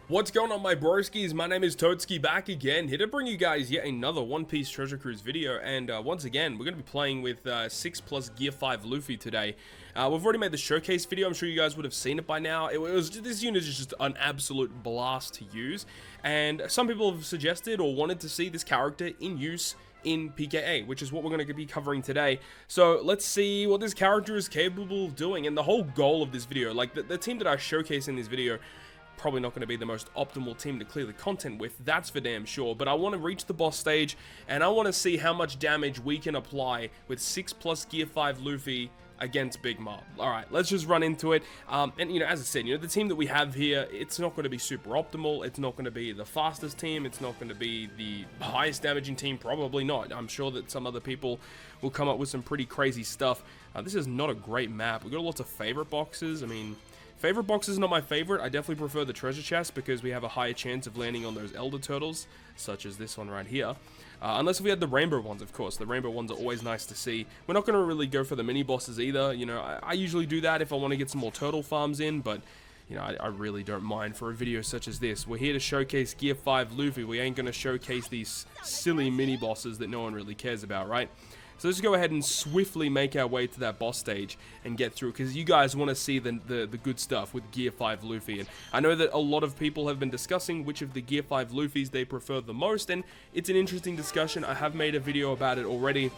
What's going on, my broskiis? My name is Toadskii, back again, here to bring you guys yet another One Piece Treasure Cruise video, and once again, we're going to be playing with 6 plus Gear 5 Luffy today. We've already made the showcase video. I'm sure you guys would have seen it by now. This unit is just an absolute blast to use, and some people have suggested or wanted to see this character in use in PKA, which is what we're going to be covering today. So let's see what this character is capable of doing, and the whole goal of this video, like the team that I showcase in this video, probably not going to be the most optimal team to clear the content with, that's for damn sure, but I want to reach the boss stage, and I want to see how much damage we can apply with 6 plus Gear 5 Luffy against Big Mom. Alright, let's just run into it. And you know, as I said, the team that we have here, it's not going to be super optimal, it's not going to be the fastest team, it's not going to be the highest damaging team, probably not. I'm sure that some other people will come up with some pretty crazy stuff. This is not a great map. We've got lots of favorite boxes. I mean, favorite box is not my favorite. I definitely prefer the treasure chest because we have a higher chance of landing on those elder turtles, such as this one right here. Unless we had the rainbow ones, of course. The rainbow ones are always nice to see. We're not going to really go for the mini bosses either. You know, I usually do that if I want to get some more turtle farms in, but you know, I really don't mind for a video such as this. We're here to showcase Gear 5 Luffy. We ain't going to showcase these silly mini bosses that no one really cares about, right? So let's go ahead and swiftly make our way to that boss stage and get through, because you guys want to see the good stuff with Gear 5 Luffy. And I know that a lot of people have been discussing which of the Gear 5 Luffys they prefer the most, and it's an interesting discussion. I have made a video about it already,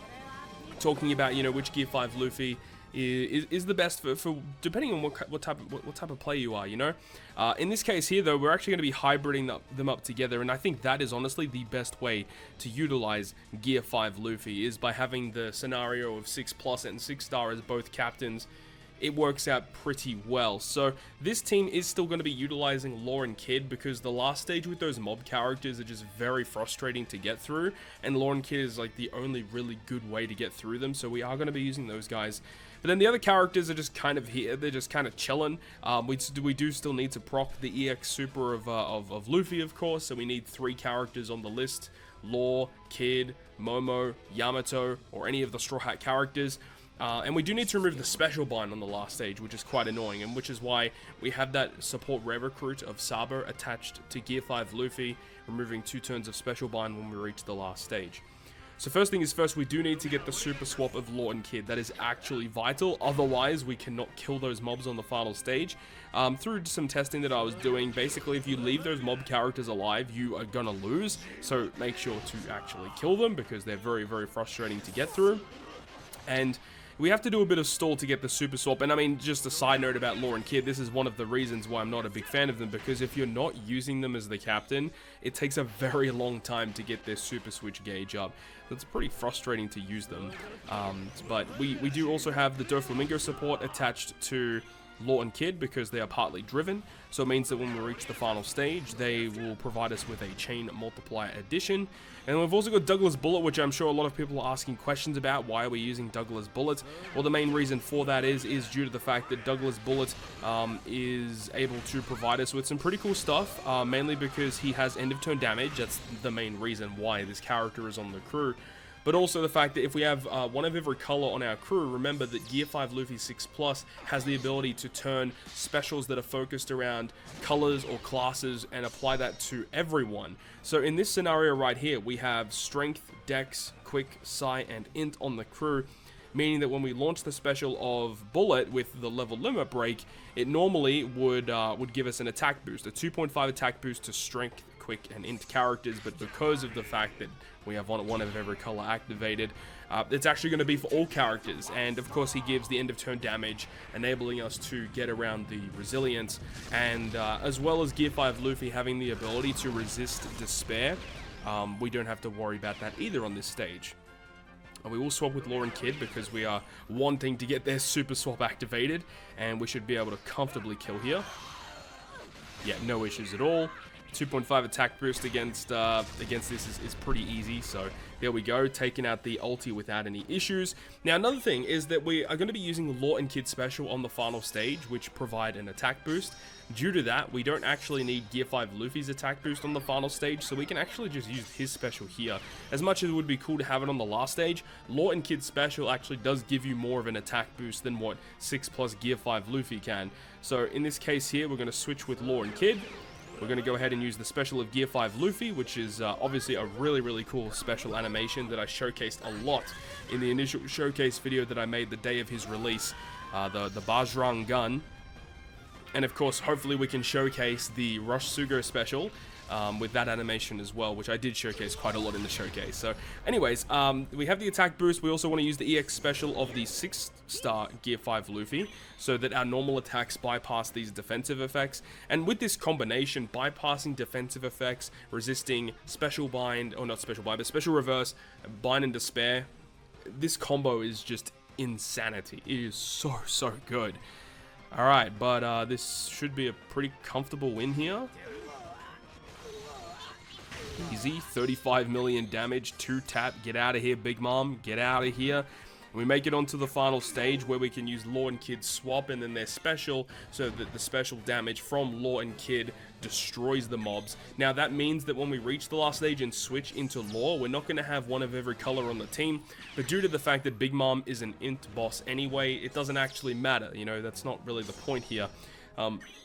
talking about, you know, which Gear 5 Luffy is the best for depending on what type of player you are, you know. In this case here, though, we're actually going to be hybriding them up together, and I think that is honestly the best way to utilize Gear 5 Luffy, is by having the scenario of 6 plus and 6 star as both captains. It works out pretty well. So this team is still going to be utilizing Law and Kid, because the last stage with those mob characters are just very frustrating to get through, and Law and Kid is like the only really good way to get through them, so we are going to be using those guys. But then the other characters are just kind of here, they're just kind of chilling. We do still need to proc the EX Super of Luffy, of course, so we need 3 characters on the list: Law, Kid, Momo, Yamato, or any of the Straw Hat characters. And we do need to remove the special bind on the last stage, which is quite annoying, and which is why we have that support rare recruit of Sabo attached to Gear 5 Luffy, removing 2 turns of special bind when we reach the last stage. So first thing is first, we do need to get the super swap of Law and Kid. That is actually vital, otherwise we cannot kill those mobs on the final stage. Through some testing that I was doing, basically if you leave those mob characters alive, you are gonna lose, so make sure to actually kill them, because they're very, very frustrating to get through. And we have to do a bit of stall to get the super swap, and I mean, just a side note about Law and Kid, this is one of the reasons why I'm not a big fan of them, because if you're not using them as the captain, it takes a very long time to get their super switch gauge up. It's pretty frustrating to use them, but we do also have the Doflamingo support attached to Law and Kid, because they are partly driven, so it means that when we reach the final stage, they will provide us with a chain multiplier addition. And we've also got Douglas Bullet, which I'm sure a lot of people are asking questions about. Why are we using Douglas Bullet? Well, the main reason for that is due to the fact that Douglas Bullet is able to provide us with some pretty cool stuff, mainly because he has end of turn damage. That's the main reason why this character is on the crew. But also the fact that if we have one of every color on our crew, remember that Gear 5 Luffy 6 Plus has the ability to turn specials that are focused around colors or classes and apply that to everyone. So in this scenario right here, we have Strength, Dex, Quick, Psi, and Int on the crew, meaning that when we launch the special of Bullet with the level limit break, it normally would give us an attack boost, a 2.5 attack boost to Strength, Quick, and Int characters, but because of the fact that we have one of every color activated, it's actually going to be for all characters, and of course he gives the end of turn damage, enabling us to get around the resilience, and as well as Gear 5 Luffy having the ability to resist despair, we don't have to worry about that either on this stage. We will swap with Law and Kid because we are wanting to get their super swap activated, and we should be able to comfortably kill here. Yeah, no issues at all. 2.5 attack boost against this is pretty easy, so there we go, taking out the ulti without any issues. Now another thing is that we are going to be using Law and Kid special on the final stage, which provide an attack boost. Due to that, we don't actually need Gear 5 Luffy's attack boost on the final stage, so we can actually just use his special here. As much as it would be cool to have it on the last stage, Law and Kid special actually does give you more of an attack boost than what 6 plus Gear 5 Luffy can. So in this case here, we're going to switch with Law and Kid. we're going to go ahead and use the special of Gear 5 Luffy, which is obviously a really cool special animation that I showcased a lot in the initial showcase video that I made the day of his release, the Bajrang gun. And of course, hopefully we can showcase the Rush Sugo special with that animation as well, which I did showcase quite a lot in the showcase. So anyways, we have the attack boost. We also want to use the EX special of the 6-star Gear 5 Luffy so that our normal attacks bypass these defensive effects. And with this combination, bypassing defensive effects, resisting special bind, or not special bind, but special reverse, bind and despair, this combo is just insanity. It is so good. Alright, but this should be a pretty comfortable win here. Easy, 35 million damage, 2-tap, get out of here, Big Mom, get out of here. We make it onto the final stage where we can use Law and Kid swap and then their special, so that the special damage from Law and Kid destroys the mobs. Now that means that when we reach the last stage and switch into Law, we're not going to have one of every color on the team, but due to the fact that Big Mom is an int boss anyway, it doesn't actually matter, you know, that's not really the point here.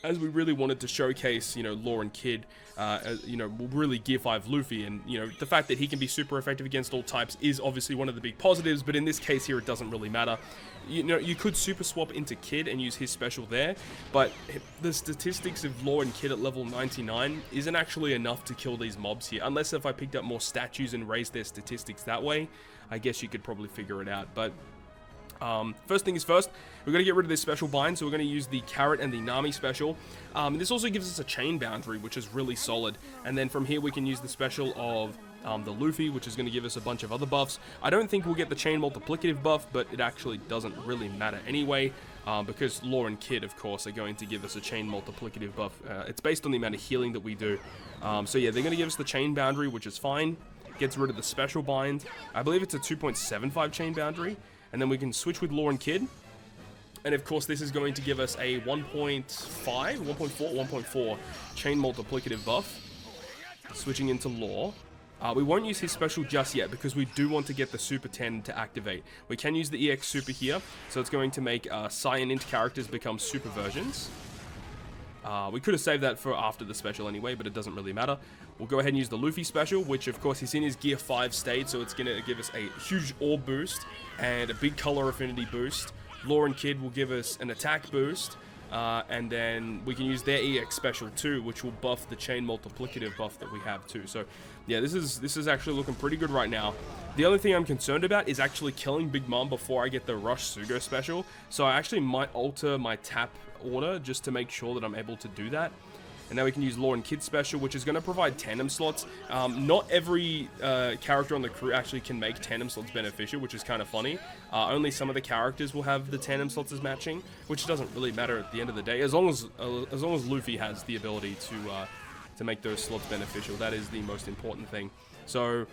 As we really wanted to showcase, you know, Law and Kid, you know, really Gear 5 Luffy, and, you know, the fact that he can be super effective against all types is obviously one of the big positives, but in this case here, it doesn't really matter. You know, you could super swap into Kid and use his special there, but the statistics of Law and Kid at level 99 isn't actually enough to kill these mobs here, unless if I picked up more statues and raised their statistics that way. I guess you could probably figure it out, but first thing is first, we're going to get rid of this special bind, so we're going to use the Carrot and the Nami special. This also gives us a chain boundary, which is really solid, and then from here we can use the special of the Luffy, which is going to give us a bunch of other buffs. I don't think we'll get the chain multiplicative buff, but it actually doesn't really matter anyway, because Law and Kid, of course, are going to give us a chain multiplicative buff. It's based on the amount of healing that we do. So yeah, they're going to give us the chain boundary, which is fine. Gets rid of the special bind. I believe it's a 2.75 chain boundary. And then we can switch with Law and Kid. And of course, this is going to give us a 1.4 chain multiplicative buff. Switching into Law. We won't use his special just yet because we do want to get the Super 10 to activate. We can use the EX Super here. So it's going to make Psi and Int characters become super versions. We could have saved that for after the special anyway, but it doesn't really matter. We'll go ahead and use the Luffy special, which of course he's in his Gear 5 state, so it's going to give us a huge orb boost and a big color affinity boost. Law and Kid will give us an attack boost, and then we can use their EX special too, which will buff the chain multiplicative buff that we have too. So yeah, this is actually looking pretty good right now. The only thing I'm concerned about is actually killing Big Mom before I get the Rush Sugo special, so I actually might alter my tap order just to make sure that I'm able to do that. And now we can use Law and Kid special, which is going to provide tandem slots. Not every character on the crew actually can make tandem slots beneficial, which is kind of funny. Only some of the characters will have the tandem slots as matching, which doesn't really matter at the end of the day. As long as Luffy has the ability to make those slots beneficial, that is the most important thing. So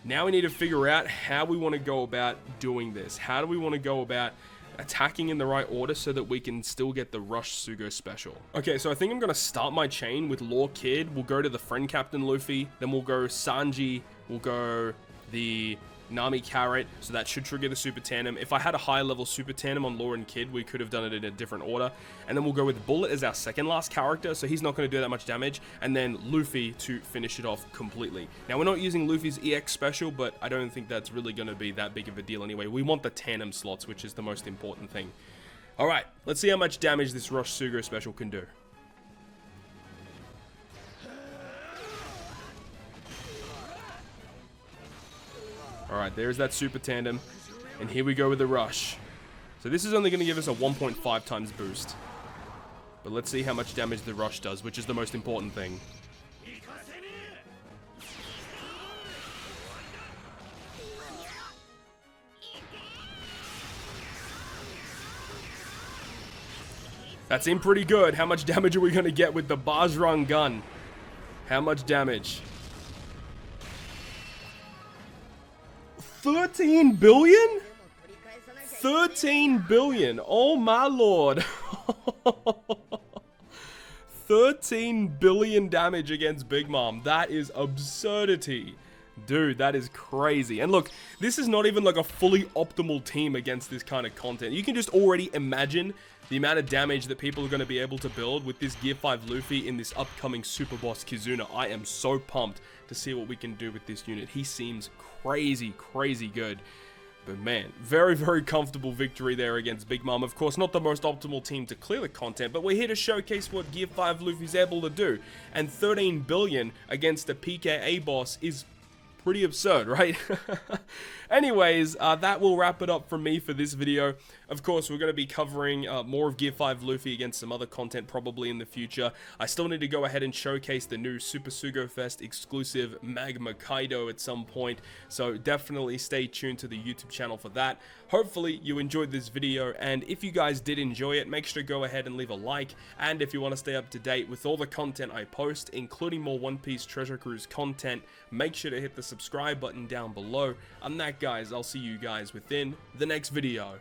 now we need to figure out how we want to go about doing this. How do we want to go about attacking in the right order so that we can still get the Rush Sugo special? Okay, so I think I'm going to start my chain with Law Kid. We'll go to the Friend Captain Luffy. Then we'll go Sanji. We'll go the Nami Carrot. So that should trigger the Super Tandem. If I had a high level Super Tandem on Law and Kid, we could have done it in a different order. And then we'll go with Bullet as our second last character. So he's not going to do that much damage. And then Luffy to finish it off completely. Now we're not using Luffy's EX special, but I don't think that's really going to be that big of a deal anyway. We want the tandem slots, which is the most important thing. Alright, let's see how much damage this Rush Sugo special can do. Alright, there's that Super Tandem. And here we go with the Rush. So this is only going to give us a 1.5 times boost. But let's see how much damage the Rush does, which is the most important thing. That seemed pretty good. How much damage are we going to get with the Bajrang gun? How much damage? 13 billion? 13 billion. Oh my lord. 13 billion damage against Big Mom. That is absurdity. Dude, that is crazy. And look, this is not even like a fully optimal team against this kind of content. You can just already imagine the amount of damage that people are going to be able to build with this Gear 5 Luffy in this upcoming Super Boss Kizuna. I am so pumped to see what we can do with this unit. He seems crazy, crazy good. But man, very, very comfortable victory there against Big Mom. Of course, not the most optimal team to clear the content, but we're here to showcase what Gear 5 Luffy's able to do. And 13 billion against a PKA boss is pretty absurd, right? Anyways, that will wrap it up from me for this video. Of course, we're going to be covering more of Gear 5 Luffy against some other content probably in the future. I still need to go ahead and showcase the new Super Sugo Fest exclusive Magma Kaido at some point, so definitely stay tuned to the YouTube channel for that. Hopefully you enjoyed this video, and if you guys did enjoy it, make sure to go ahead and leave a like, and if you want to stay up to date with all the content I post, including more One Piece Treasure Cruise content, make sure to hit the subscribe button down below. And that, guys, I'll see you guys within the next video.